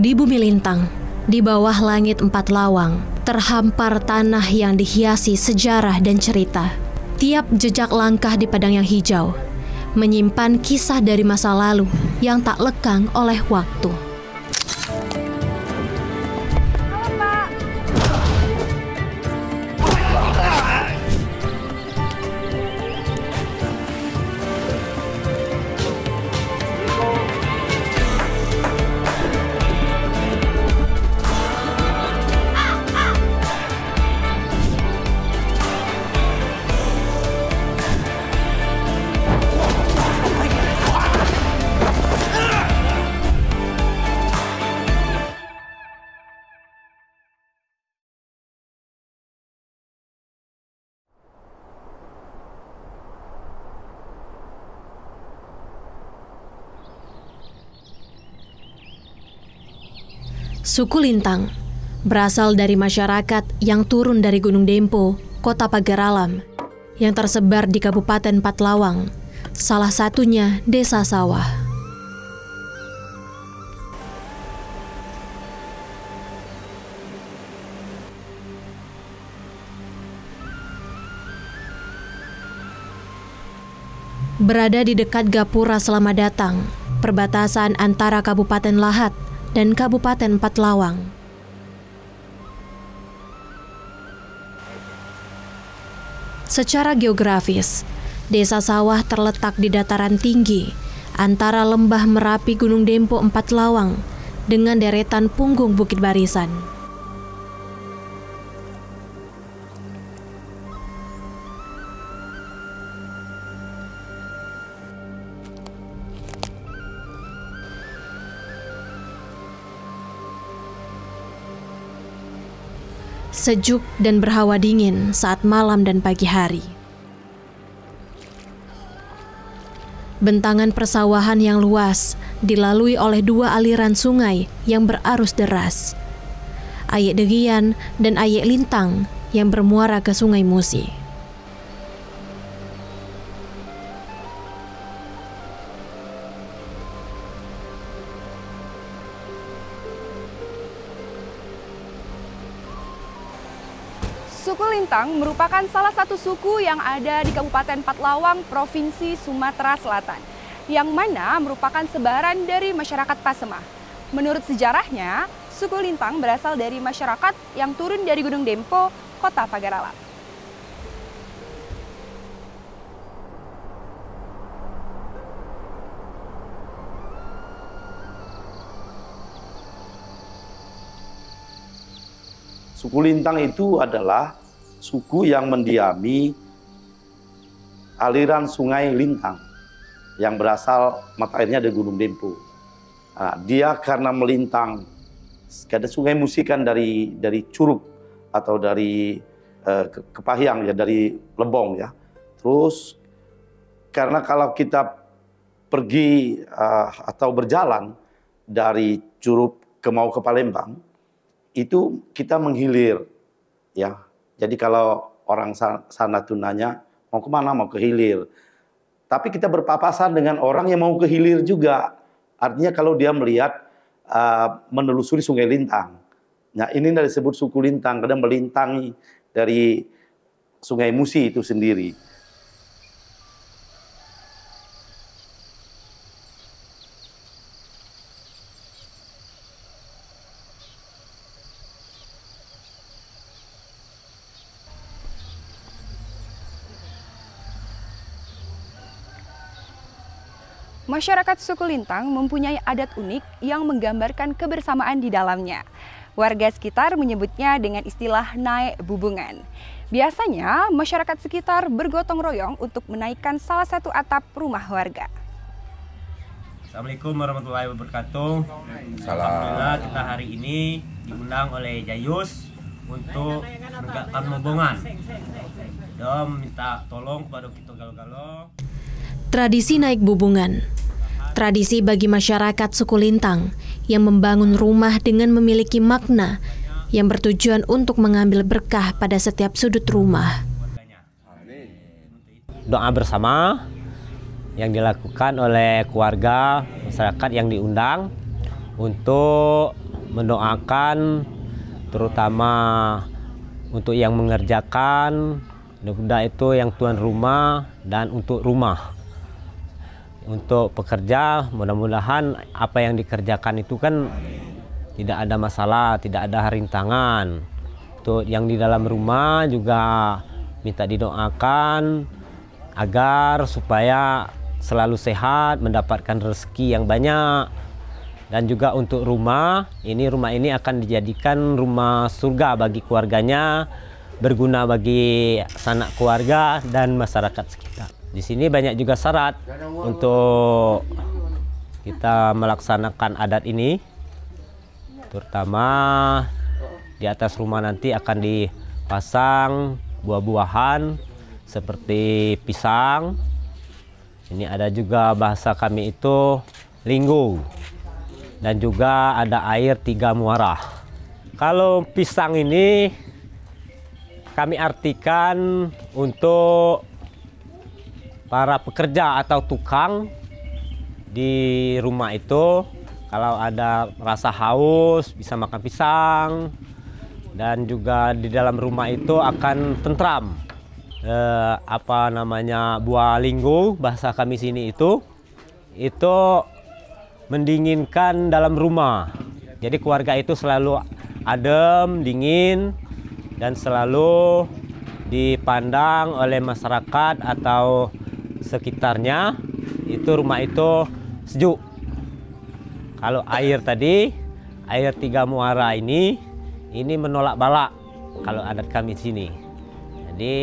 Di bumi lintang, di bawah langit 4 lawang, terhampar tanah yang dihiasi sejarah dan cerita. Tiap jejak langkah di padang yang hijau menyimpan kisah dari masa lalu yang tak lekang oleh waktu. Suku Lintang berasal dari masyarakat yang turun dari Gunung Dempo, Kota Pagar Alam, yang tersebar di Kabupaten Patlawang, salah satunya Desa Sawah. Berada di dekat Gapura Selamat Datang, perbatasan antara Kabupaten Lahat dan Kabupaten Patlawang. Secara geografis, Desa Sawah terletak di dataran tinggi antara lembah Merapi Gunung Dempo 4 Lawang dengan deretan punggung Bukit Barisan. Sejuk dan berhawa dingin saat malam dan pagi hari. Bentangan persawahan yang luas dilalui oleh 2 aliran sungai yang berarus deras. Ayek Degian dan Ayek Lintang yang bermuara ke Sungai Musi. Suku Lintang merupakan salah satu suku yang ada di Kabupaten Patlawang, Provinsi Sumatera Selatan, yang mana merupakan sebaran dari masyarakat Pasemah. Menurut sejarahnya, suku Lintang berasal dari masyarakat yang turun dari Gunung Dempo, Kota Pagar Alam. Suku Lintang itu adalah suku yang mendiami aliran sungai Lintang yang berasal mata airnya dari Gunung Dempo. Nah, dia karena melintang, ada sungai Musi kan dari Curug atau dari Kepahyang ya, dari Lebong ya. Terus karena kalau kita pergi atau berjalan dari Curug mau ke Palembang, itu kita menghilir, ya. Jadi kalau orang sana tuh nanya, mau kemana? Mau ke hilir. Tapi kita berpapasan dengan orang yang mau ke hilir juga. Artinya kalau dia melihat menelusuri Sungai Lintang. Nah ini disebut suku Lintang, kadang melintangi dari Sungai Musi itu sendiri. Masyarakat suku Lintang mempunyai adat unik yang menggambarkan kebersamaan di dalamnya. Warga sekitar menyebutnya dengan istilah naik bubungan. Biasanya, masyarakat sekitar bergotong royong untuk menaikkan salah satu atap rumah warga. Assalamualaikum warahmatullahi wabarakatuh. Alhamdulillah kita hari ini diundang oleh Jayus untuk menegakkan bubungan. Dan minta tolong kepada kita galo-galo. Tradisi naik bubungan, tradisi bagi masyarakat suku Lintang yang membangun rumah dengan memiliki makna yang bertujuan untuk mengambil berkah pada setiap sudut rumah. Doa bersama yang dilakukan oleh keluarga masyarakat yang diundang untuk mendoakan terutama untuk yang mengerjakan, mudah itu yang tuan rumah dan untuk rumah. Untuk pekerja, mudah-mudahan apa yang dikerjakan itu kan tidak ada masalah, tidak ada rintangan. Untuk yang di dalam rumah juga minta didoakan agar supaya selalu sehat, mendapatkan rezeki yang banyak. Dan juga untuk rumah ini akan dijadikan rumah surga bagi keluarganya, berguna bagi sanak keluarga dan masyarakat sekitar. Di sini banyak juga syarat untuk kita melaksanakan adat ini, terutama di atas rumah nanti akan dipasang buah-buahan seperti pisang. Ini ada juga bahasa kami itu linggo, dan juga ada air 3 muara. Kalau pisang ini kami artikan untuk para pekerja atau tukang di rumah itu, kalau ada rasa haus bisa makan pisang, dan juga di dalam rumah itu akan tentram. Buah linggo bahasa kami sini itu mendinginkan dalam rumah. Jadi keluarga itu selalu adem, dingin, dan selalu dipandang oleh masyarakat atau sekitarnya itu rumah itu sejuk. Kalau air tadi, air 3 muara ini menolak balak kalau adat kami di sini. Jadi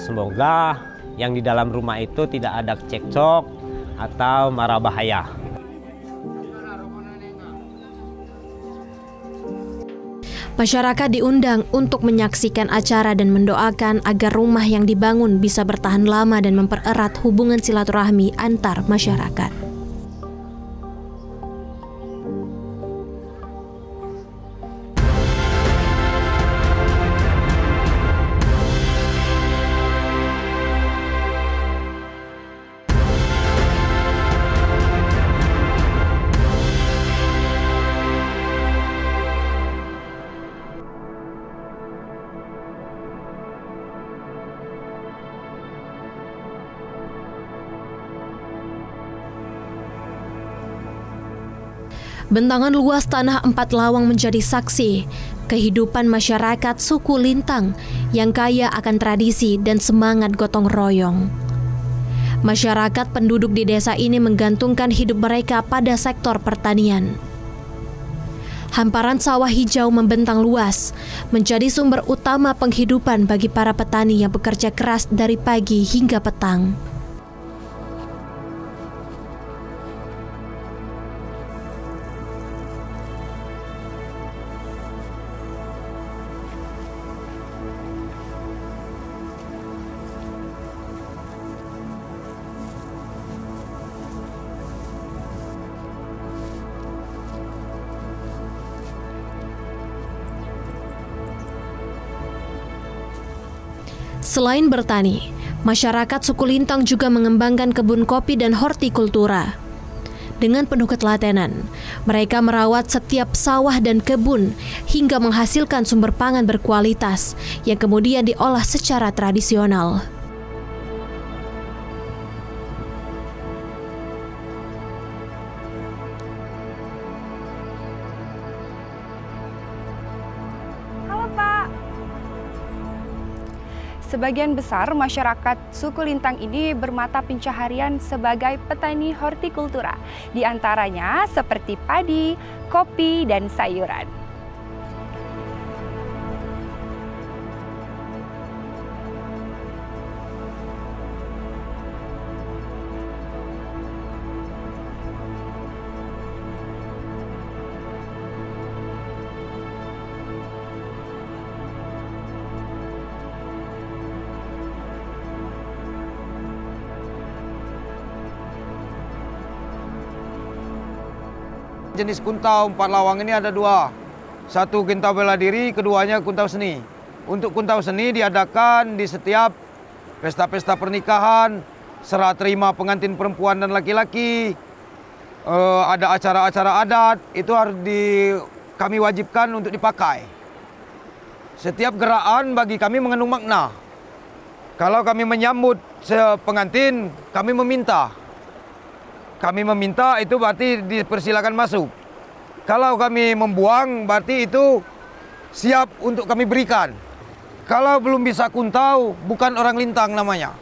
semoga yang di dalam rumah itu tidak ada cekcok atau mara bahaya. Masyarakat diundang untuk menyaksikan acara dan mendoakan agar rumah yang dibangun bisa bertahan lama dan mempererat hubungan silaturahmi antar masyarakat. Bentangan luas tanah 4 Lawang menjadi saksi kehidupan masyarakat suku Lintang yang kaya akan tradisi dan semangat gotong royong. Masyarakat penduduk di desa ini menggantungkan hidup mereka pada sektor pertanian. Hamparan sawah hijau membentang luas, menjadi sumber utama penghidupan bagi para petani yang bekerja keras dari pagi hingga petang. Selain bertani, masyarakat suku Lintang juga mengembangkan kebun kopi dan hortikultura. Dengan penuh ketelatenan, mereka merawat setiap sawah dan kebun hingga menghasilkan sumber pangan berkualitas yang kemudian diolah secara tradisional. Sebagian besar masyarakat suku Lintang ini bermata pencaharian sebagai petani hortikultura, di antaranya seperti padi, kopi, dan sayuran. Jenis kuntau 4 Lawang ini ada 2. Satu kuntau bela diri, keduanya kuntau seni. Untuk kuntau seni diadakan di setiap pesta-pesta pernikahan, serah terima pengantin perempuan dan laki-laki, ada acara-acara adat, itu harus kami wajibkan untuk dipakai. Setiap gerakan bagi kami mengandung makna. Kalau kami menyambut pengantin, kami meminta. Kami meminta itu berarti dipersilakan masuk. Kalau kami membuang, berarti itu siap untuk kami berikan. Kalau belum bisa kuntau, bukan orang lintang namanya.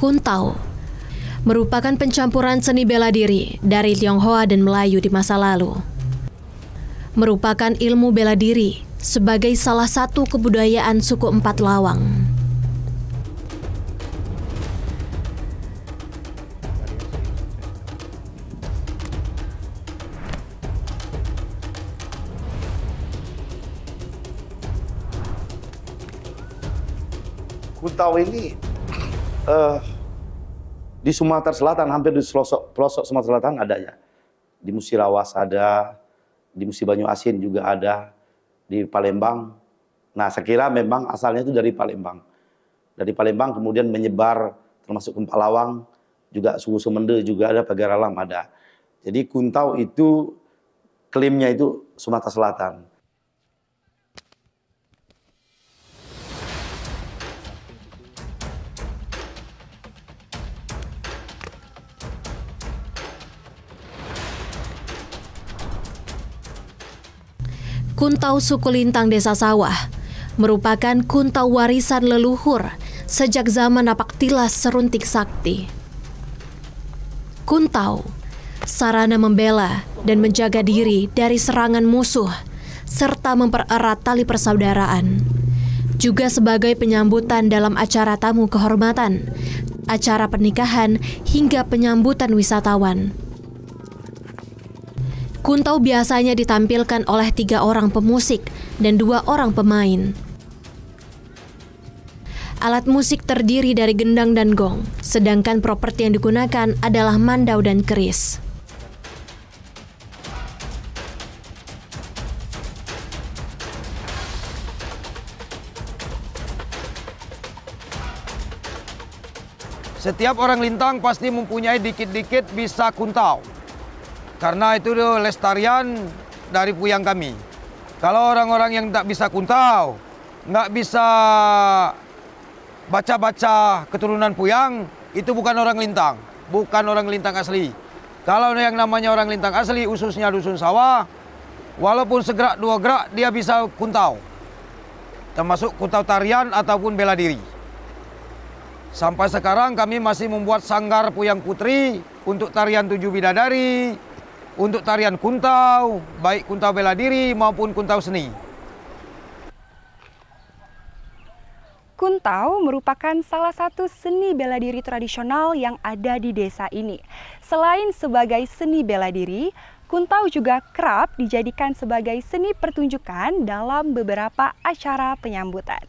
Kuntau merupakan pencampuran seni bela diri dari Tionghoa dan Melayu di masa lalu. Merupakan ilmu bela diri sebagai salah satu kebudayaan suku Empat Lawang. Kuntau ini di Sumatera Selatan, hampir di pelosok Sumatera Selatan ada ya. Di Musirawas ada, di Musi Banyu Asin juga ada, di Palembang. Nah, saya kira memang asalnya itu dari Palembang. Dari Palembang kemudian menyebar termasuk ke Palawang, juga suku Sumende juga ada, Pagaralam ada. Jadi Kuntau itu klaimnya itu Sumatera Selatan. Kuntau suku Lintang Desa Sawah merupakan kuntau warisan leluhur sejak zaman Napak Tilas Seruntik Sakti. Kuntau, sarana membela dan menjaga diri dari serangan musuh, serta mempererat tali persaudaraan. Juga sebagai penyambutan dalam acara tamu kehormatan, acara pernikahan, hingga penyambutan wisatawan. Kuntau biasanya ditampilkan oleh 3 orang pemusik dan 2 orang pemain. Alat musik terdiri dari gendang dan gong, sedangkan properti yang digunakan adalah mandau dan keris. Setiap orang Lintang pasti mempunyai dikit-dikit bisa kuntau. Karena itu lestarian dari puyang kami. Kalau orang-orang yang tak bisa kuntau, nggak bisa baca-baca keturunan puyang, itu bukan orang Lintang, bukan orang Lintang asli. Kalau yang namanya orang Lintang asli, khususnya dusun sawah, walaupun segerak 2 gerak, dia bisa kuntau. Termasuk kuntau tarian ataupun bela diri. Sampai sekarang kami masih membuat sanggar puyang putri untuk tarian 7 bidadari, untuk tarian kuntau, baik kuntau bela diri maupun kuntau seni. Kuntau merupakan salah satu seni bela diri tradisional yang ada di desa ini. Selain sebagai seni bela diri, kuntau juga kerap dijadikan sebagai seni pertunjukan dalam beberapa acara penyambutan.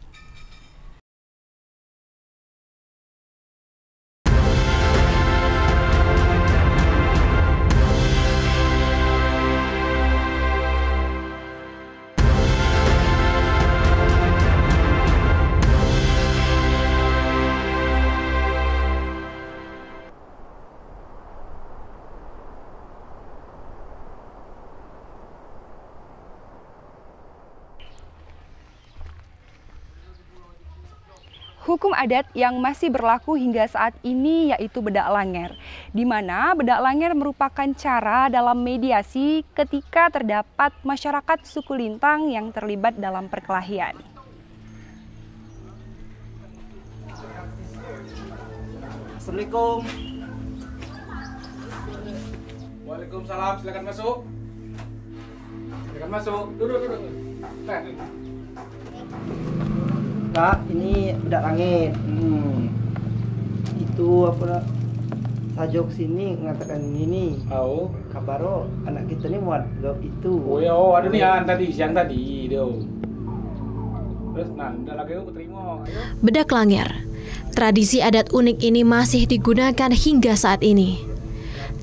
Hukum adat yang masih berlaku hingga saat ini yaitu bedak langer, di mana bedak langer merupakan cara dalam mediasi ketika terdapat masyarakat suku Lintang yang terlibat dalam perkelahian. Assalamualaikum. Waalaikumsalam, silakan masuk. Silakan masuk. Duduk. Kak, ini bedak langit. Itu apa? Sajok sini mengatakan ini. Oh. Kabaro anak kita ni muat itu. Oh, ada nih tadi siang tadi dia. Terus udah lagi aku terima. Bedak langer, tradisi adat unik ini masih digunakan hingga saat ini.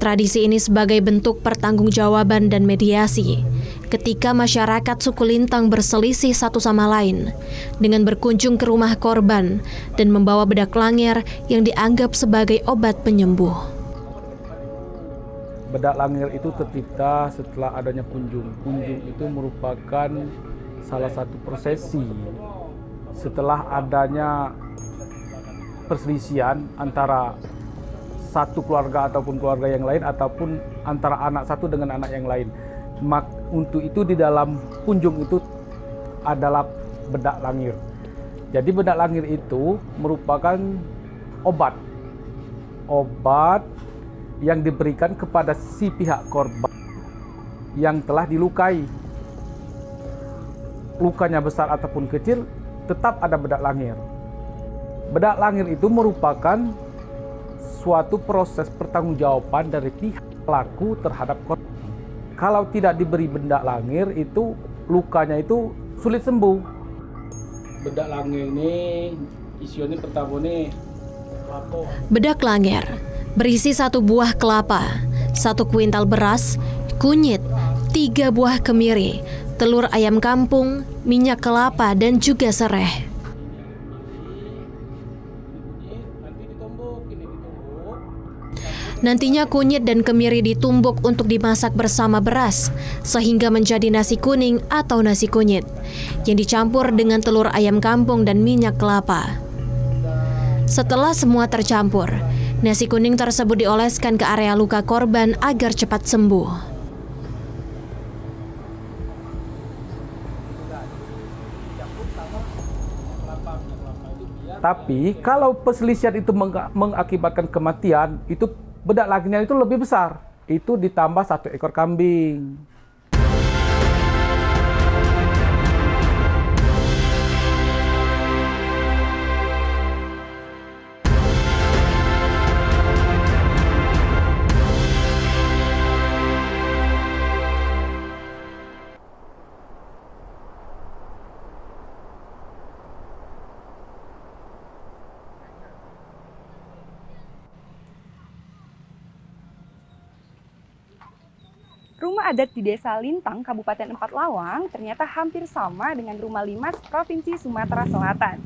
Tradisi ini sebagai bentuk pertanggungjawaban dan mediasi ketika masyarakat suku Lintang berselisih satu sama lain dengan berkunjung ke rumah korban dan membawa bedak langir yang dianggap sebagai obat penyembuh. Bedak langir itu tercipta setelah adanya kunjung. Kunjung itu merupakan salah satu prosesi setelah adanya perselisihan antara satu keluarga ataupun keluarga yang lain ataupun antara anak satu dengan anak yang lain. Untuk itu di dalam kunjung itu adalah bedak langir. Jadi bedak langir itu merupakan obat yang diberikan kepada si pihak korban yang telah dilukai. Lukanya besar ataupun kecil, tetap ada bedak langir. Bedak langir itu merupakan suatu proses pertanggungjawaban dari pihak pelaku terhadap korban. Kalau tidak diberi bedak langir, itu lukanya itu sulit sembuh. Bedak langir ini isinya pertama nih apa? Bedak langir berisi 1 buah kelapa, 1 kuintal beras, kunyit, 3 buah kemiri, telur ayam kampung, minyak kelapa, dan juga sereh. Nantinya kunyit dan kemiri ditumbuk untuk dimasak bersama beras sehingga menjadi nasi kuning atau nasi kunyit yang dicampur dengan telur ayam kampung dan minyak kelapa. Setelah semua tercampur, nasi kuning tersebut dioleskan ke area luka korban agar cepat sembuh. Tapi kalau perselisihan itu mengakibatkan kematian, itu bedak langirnya itu lebih besar. Itu ditambah 1 ekor kambing. Rumah adat di Desa Lintang, Kabupaten Empat Lawang, ternyata hampir sama dengan rumah limas Provinsi Sumatera Selatan.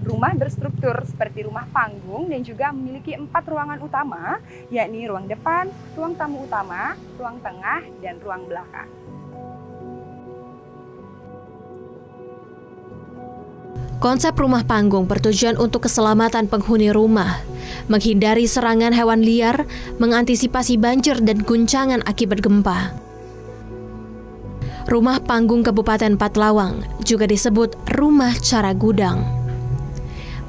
Rumah berstruktur seperti rumah panggung dan juga memiliki 4 ruangan utama, yakni ruang depan, ruang tamu utama, ruang tengah, dan ruang belakang. Konsep rumah panggung bertujuan untuk keselamatan penghuni rumah, menghindari serangan hewan liar, mengantisipasi banjir dan guncangan akibat gempa. Rumah panggung Kabupaten Empat Lawang juga disebut rumah cara gudang.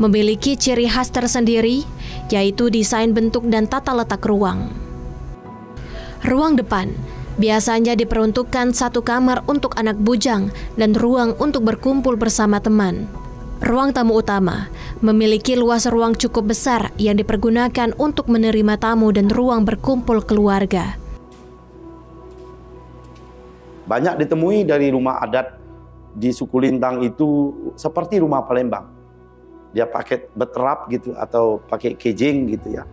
Memiliki ciri khas tersendiri, yaitu desain bentuk dan tata letak ruang. Ruang depan biasanya diperuntukkan 1 kamar untuk anak bujang dan ruang untuk berkumpul bersama teman. Ruang tamu utama memiliki luas ruang cukup besar yang dipergunakan untuk menerima tamu dan ruang berkumpul keluarga. Banyak ditemui dari rumah adat di suku Lintang itu seperti rumah Palembang. Dia pakai beterap gitu atau pakai kejing gitu ya.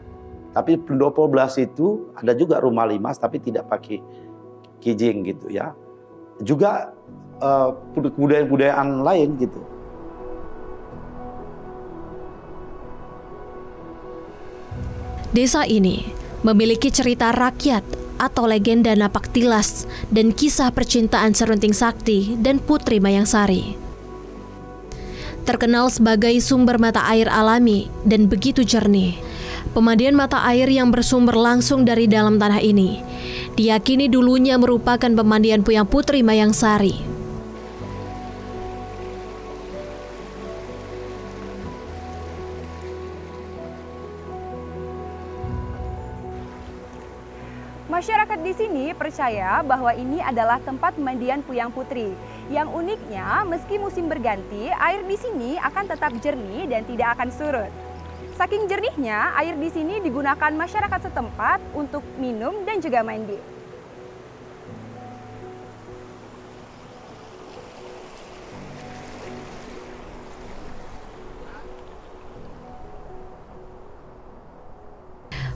Tapi pendopo belas itu ada juga rumah limas tapi tidak pakai kejing gitu ya. Juga kebudayaan lain gitu. Desa ini memiliki cerita rakyat atau legenda Napak Tilas dan kisah percintaan Serunting Sakti dan Putri Mayangsari. Terkenal sebagai sumber mata air alami dan begitu jernih. Pemandian mata air yang bersumber langsung dari dalam tanah ini diyakini dulunya merupakan pemandian Puyang Putri Mayangsari. Masyarakat di sini percaya bahwa ini adalah tempat pemandian Puyang Putri. Yang uniknya, meski musim berganti, air di sini akan tetap jernih dan tidak akan surut. Saking jernihnya, air di sini digunakan masyarakat setempat untuk minum dan juga mandi.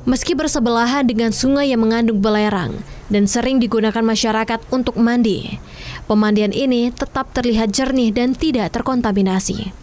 Meski bersebelahan dengan sungai yang mengandung belerang dan sering digunakan masyarakat untuk mandi, pemandian ini tetap terlihat jernih dan tidak terkontaminasi.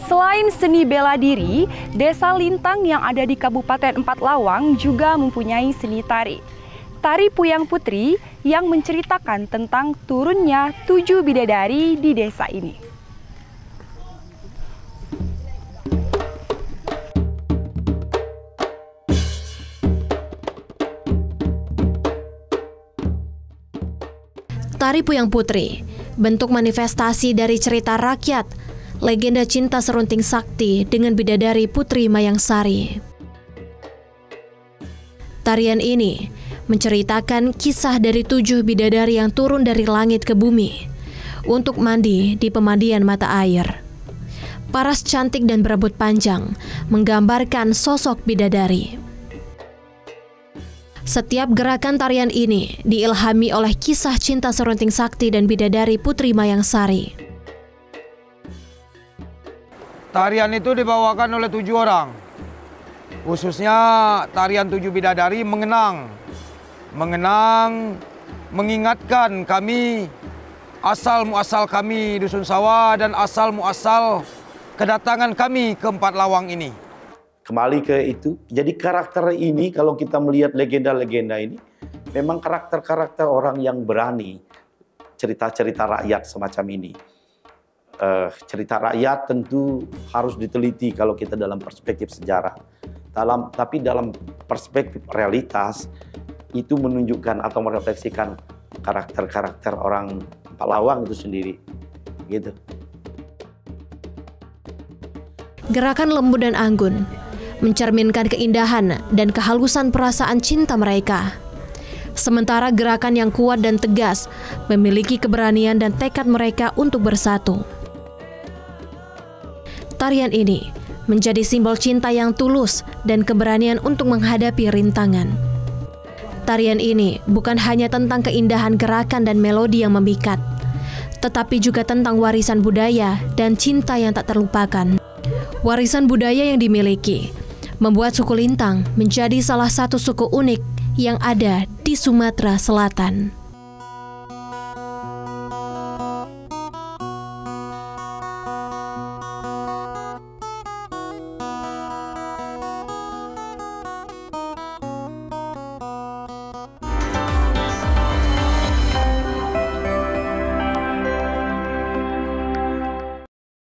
Selain seni bela diri, Desa Lintang yang ada di Kabupaten Empat Lawang juga mempunyai seni tari. Tari Puyang Putri yang menceritakan tentang turunnya 7 bidadari di desa ini. Tari Puyang Putri, bentuk manifestasi dari cerita rakyat, legenda cinta serunting sakti dengan bidadari Putri Mayangsari. Tarian ini menceritakan kisah dari 7 bidadari yang turun dari langit ke bumi untuk mandi di pemandian mata air. Paras cantik dan berambut panjang menggambarkan sosok bidadari. Setiap gerakan tarian ini diilhami oleh kisah cinta serunting sakti dan bidadari Putri Mayangsari. Tarian itu dibawakan oleh 7 orang. Khususnya tarian 7 bidadari mengenang, mengingatkan kami asal-muasal kami Dusun Sawah dan asal-muasal kedatangan kami ke Empat Lawang ini. Kembali ke itu, jadi karakter ini kalau kita melihat legenda-legenda ini, memang karakter-karakter orang yang berani, cerita-cerita rakyat semacam ini. Cerita rakyat tentu harus diteliti kalau kita dalam perspektif sejarah. Tapi dalam perspektif realitas, itu menunjukkan atau merefleksikan karakter-karakter orang Empat Lawang itu sendiri. Gitu. Gerakan lembu dan anggun mencerminkan keindahan dan kehalusan perasaan cinta mereka. Sementara gerakan yang kuat dan tegas memiliki keberanian dan tekad mereka untuk bersatu. Tarian ini menjadi simbol cinta yang tulus dan keberanian untuk menghadapi rintangan. Tarian ini bukan hanya tentang keindahan gerakan dan melodi yang memikat, tetapi juga tentang warisan budaya dan cinta yang tak terlupakan. Warisan budaya yang dimiliki membuat suku Lintang menjadi salah satu suku unik yang ada di Sumatera Selatan.